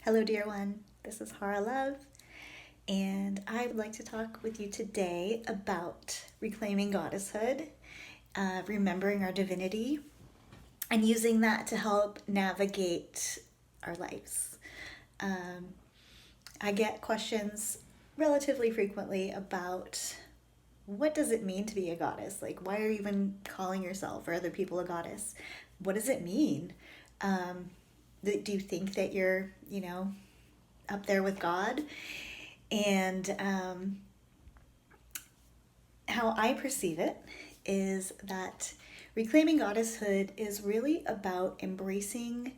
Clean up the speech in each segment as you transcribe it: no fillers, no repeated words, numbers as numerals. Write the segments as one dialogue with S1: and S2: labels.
S1: Hello, dear one. This is Hara Love, and I would like to talk with you today about reclaiming goddesshood, remembering our divinity, and using that to help navigate our lives. I get questions relatively frequently about what does it mean to be a goddess? Like, why are you even calling yourself or other people a goddess? What does it mean? Um, do you think that you're, up there with God? And how I perceive it is that reclaiming goddesshood is really about embracing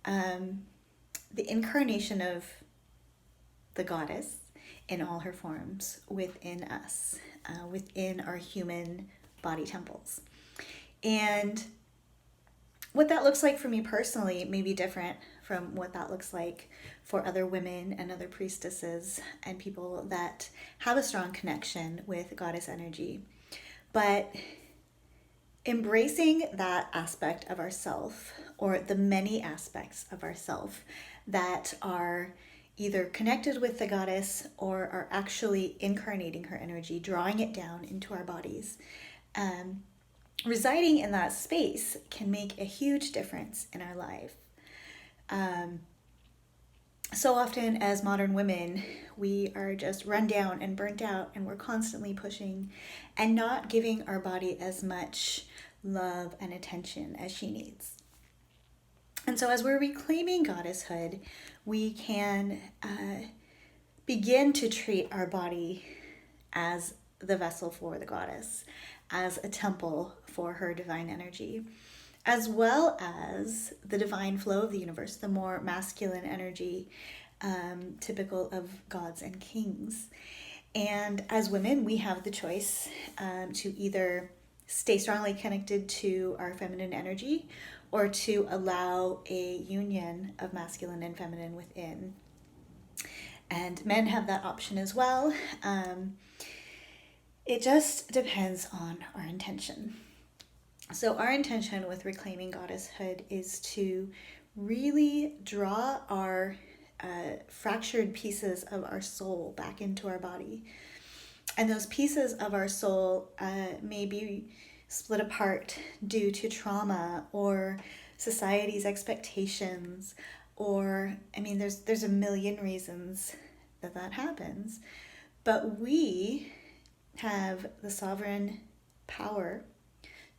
S1: the incarnation of the goddess in all her forms within us, within our human body temples. And what that looks like for me personally may be different from what that looks like for other women and other priestesses and people that have a strong connection with goddess energy. But embracing that aspect of ourself, or the many aspects of ourself that are either connected with the goddess or are actually incarnating her energy, drawing it down into our bodies. Residing in that space can make a huge difference in our life. So often as modern women, we are just run down and burnt out, and we're constantly pushing and not giving our body as much love and attention as she needs. And so as we're reclaiming goddesshood, we can begin to treat our body as the vessel for the goddess, as a temple for her divine energy, as well as the divine flow of the universe, the more masculine energy typical of gods and kings. And as women, we have the choice to either stay strongly connected to our feminine energy or to allow a union of masculine and feminine within. And men have that option as well. It just depends on our intention. So our intention with reclaiming goddesshood is to really draw our fractured pieces of our soul back into our body. And those pieces of our soul may be split apart due to trauma or society's expectations, or, there's a million reasons that happens. But we have the sovereign power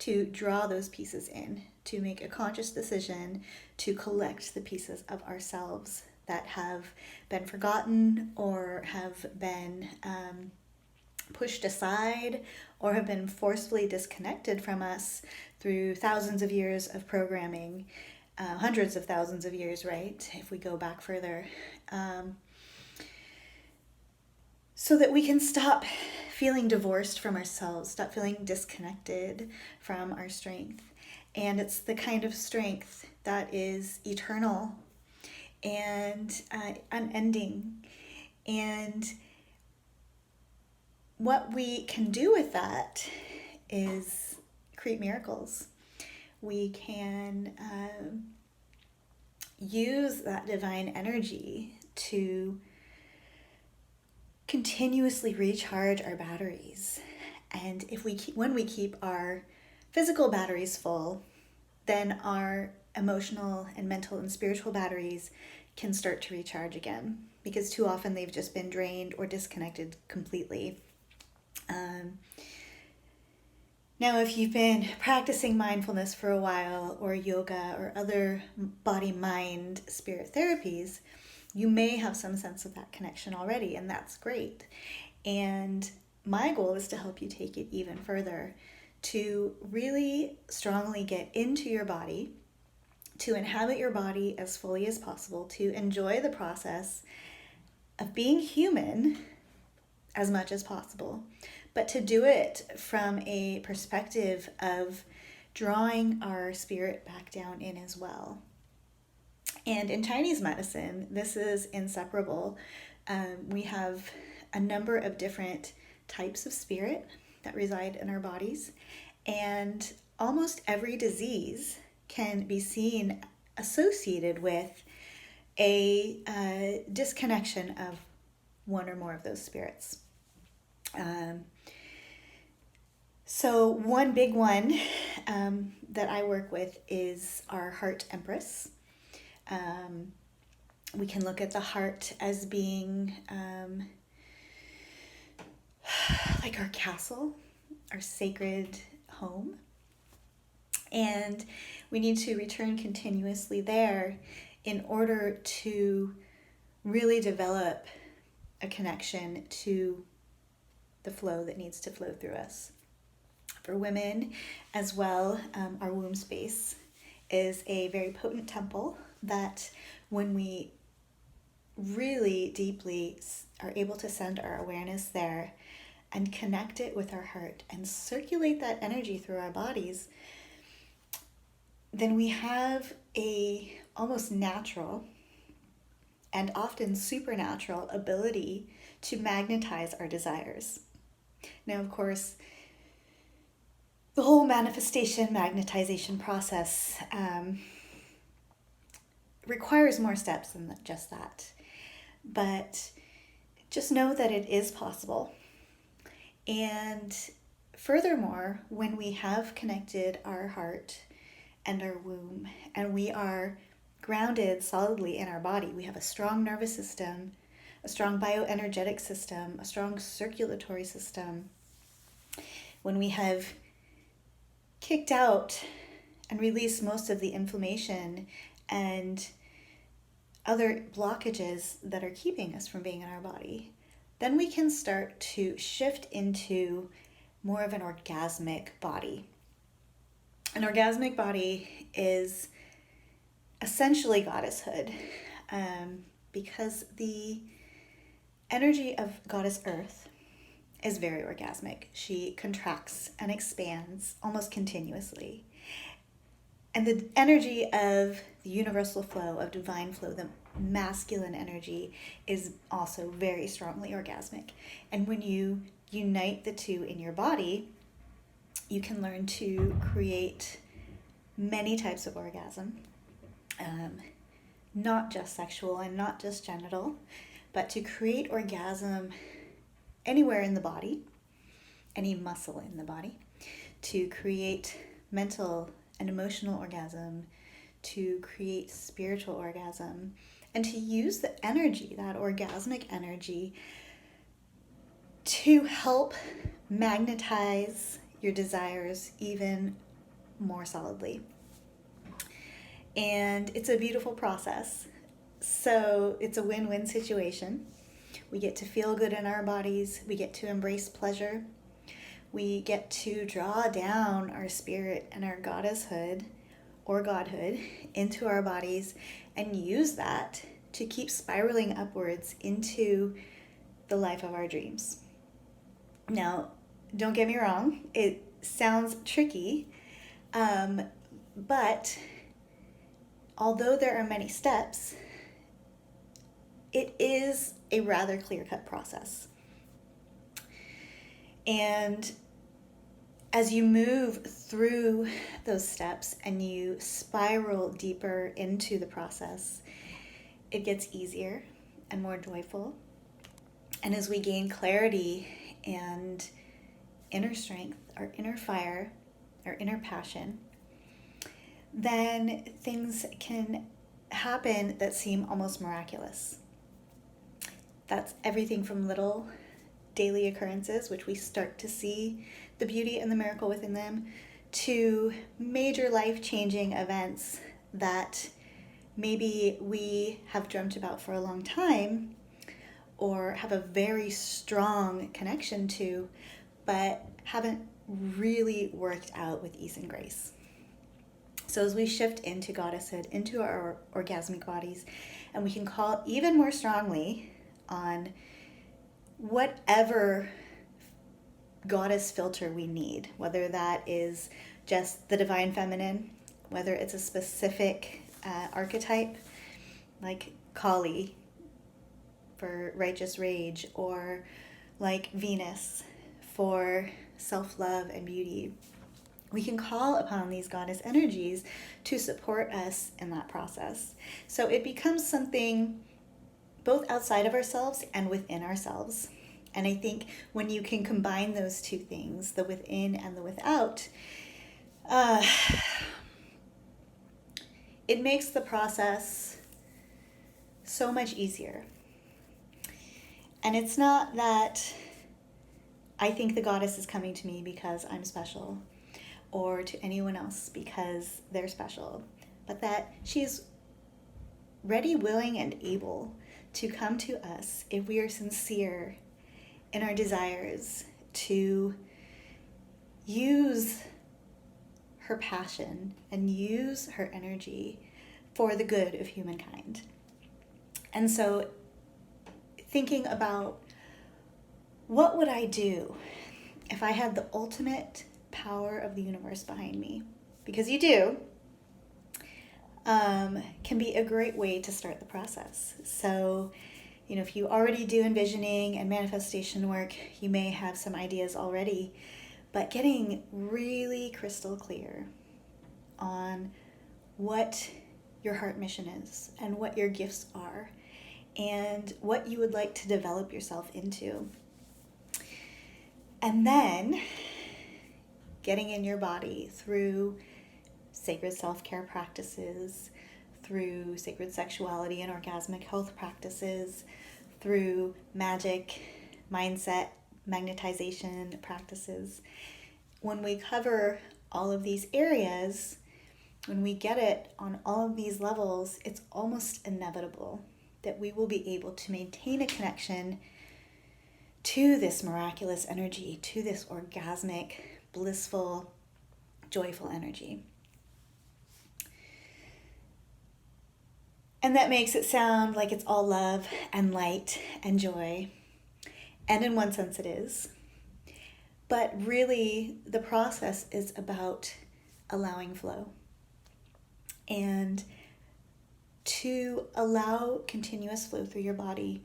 S1: to draw those pieces in, to make a conscious decision to collect the pieces of ourselves that have been forgotten or have been pushed aside or have been forcefully disconnected from us through thousands of years of programming, hundreds of thousands of years, right, if we go back further, so that we can stop feeling divorced from ourselves, stop feeling disconnected from our strength. And it's the kind of strength that is eternal and unending. And what we can do with that is create miracles. We can use that divine energy to continuously recharge our batteries. And when we keep our physical batteries full, then our emotional and mental and spiritual batteries can start to recharge again, because too often they've just been drained or disconnected completely. Now, if you've been practicing mindfulness for a while, or yoga, or other body, mind, spirit therapies, you may have some sense of that connection already, and that's great. And my goal is to help you take it even further, to really strongly get into your body, to inhabit your body as fully as possible, to enjoy the process of being human as much as possible, but to do it from a perspective of drawing our spirit back down in as well. And in Chinese medicine, this is inseparable. We have a number of different types of spirit that reside in our bodies, and almost every disease can be seen associated with a disconnection of one or more of those spirits. So one big one that I work with is our heart empress. We can look at the heart as being like our castle, our sacred home. And we need to return continuously there in order to really develop a connection to the flow that needs to flow through us. For women as well, our womb space is a very potent temple that when we really deeply are able to send our awareness there and connect it with our heart and circulate that energy through our bodies, then we have a almost natural and often supernatural ability to magnetize our desires. Now, of course, the whole manifestation magnetization process requires more steps than just that. But just know that it is possible. And furthermore, when we have connected our heart and our womb, and we are grounded solidly in our body, we have a strong nervous system, a strong bioenergetic system, a strong circulatory system. When we have kicked out and released most of the inflammation and other blockages that are keeping us from being in our body, then we can start to shift into more of an orgasmic body. An orgasmic body is essentially goddesshood, because the energy of Goddess Earth is very orgasmic. She contracts and expands almost continuously. And the energy of the universal flow, of divine flow, the masculine energy, is also very strongly orgasmic. And when you unite the two in your body, you can learn to create many types of orgasm, not just sexual and not just genital, but to create orgasm anywhere in the body, any muscle in the body, to create mental and emotional orgasm, to create spiritual orgasm, and to use the energy, that orgasmic energy, to help magnetize your desires even more solidly. And it's a beautiful process. So it's a win-win situation. We get to feel good in our bodies. We get to embrace pleasure. We get to draw down our spirit and our goddesshood or godhood into our bodies and use that to keep spiraling upwards into the life of our dreams. Now, don't get me wrong, it sounds tricky, but although there are many steps, it is a rather clear-cut process. And as you move through those steps and you spiral deeper into the process, it gets easier and more joyful. And as we gain clarity and inner strength, our inner fire, our inner passion, then things can happen that seem almost miraculous. That's everything from little daily occurrences, which we start to see the beauty and the miracle within them, to major life-changing events that maybe we have dreamt about for a long time or have a very strong connection to, but haven't really worked out with ease and grace. So as we shift into goddesshood, into our orgasmic bodies, and we can call even more strongly on whatever goddess filter we need, whether that is just the divine feminine, whether it's a specific archetype like Kali for righteous rage, or like Venus for self-love and beauty, we can call upon these goddess energies to support us in that process. So it becomes something both outside of ourselves and within ourselves. And I think when you can combine those two things, the within and the without, it makes the process so much easier. And it's not that I think the goddess is coming to me because I'm special, or to anyone else because they're special, but that she's ready, willing, and able to come to us if we are sincere in our desires to use her passion and use her energy for the good of humankind. And so thinking about, what would I do if I had the ultimate power of the universe behind me? Because you do, can be a great way to start the process. So, if you already do envisioning and manifestation work, you may have some ideas already, but getting really crystal clear on what your heart mission is and what your gifts are and what you would like to develop yourself into. And then getting in your body through sacred self-care practices, through sacred sexuality and orgasmic health practices, through magic, mindset, magnetization practices. When we cover all of these areas, when we get it on all of these levels, it's almost inevitable that we will be able to maintain a connection to this miraculous energy, to this orgasmic, blissful, joyful energy. And that makes it sound like it's all love and light and joy. And in one sense it is. But really, the process is about allowing flow. And to allow continuous flow through your body,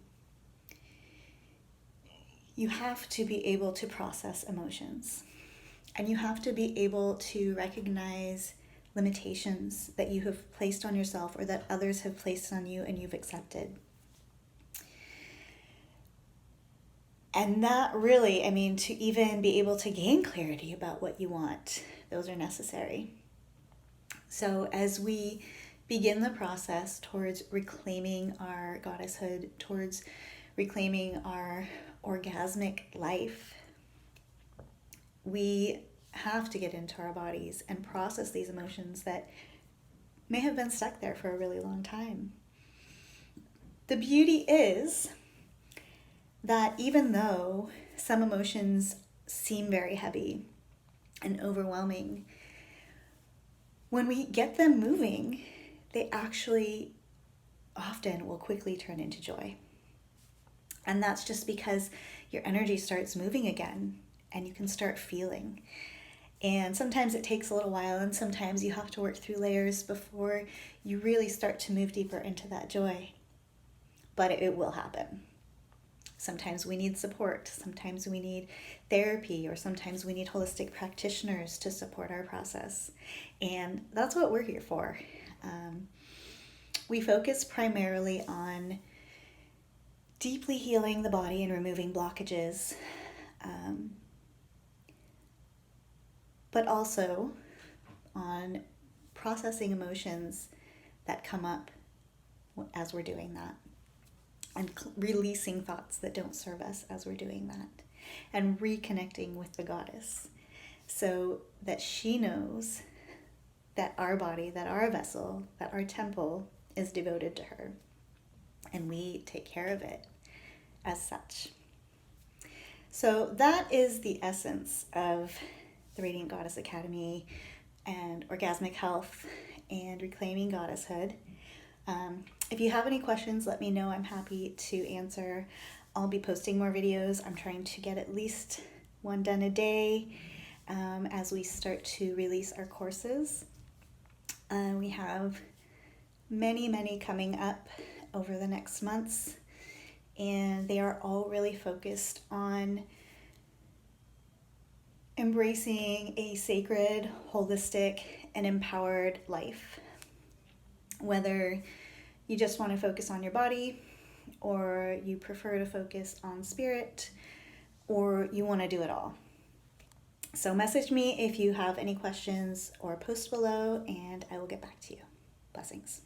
S1: you have to be able to process emotions. And you have to be able to recognize limitations that you have placed on yourself or that others have placed on you and you've accepted. And that really, to even be able to gain clarity about what you want, those are necessary. So as we begin the process towards reclaiming our goddesshood, towards reclaiming our orgasmic life, we have to get into our bodies and process these emotions that may have been stuck there for a really long time. The beauty is that even though some emotions seem very heavy and overwhelming, when we get them moving, they actually often will quickly turn into joy. And that's just because your energy starts moving again and you can start feeling. And sometimes it takes a little while, and sometimes you have to work through layers before you really start to move deeper into that joy. But it will happen. Sometimes we need support, sometimes we need therapy, or sometimes we need holistic practitioners to support our process. And that's what we're here for. We focus primarily on deeply healing the body and removing blockages, but also on processing emotions that come up as we're doing that, and releasing thoughts that don't serve us as we're doing that, and reconnecting with the goddess so that she knows that our body, that our vessel, that our temple is devoted to her, and we take care of it as such. So that is the essence of the Radiant Goddess Academy and Orgasmic Health and Reclaiming Goddesshood. If you have any questions, let me know. I'm happy to answer. I'll be posting more videos. I'm trying to get at least one done a day as we start to release our courses. We have many coming up over the next months, and they are all really focused on embracing a sacred, holistic, and empowered life. Whether you just want to focus on your body, or you prefer to focus on spirit, or you want to do it all. So message me if you have any questions or post below, and I will get back to you. Blessings.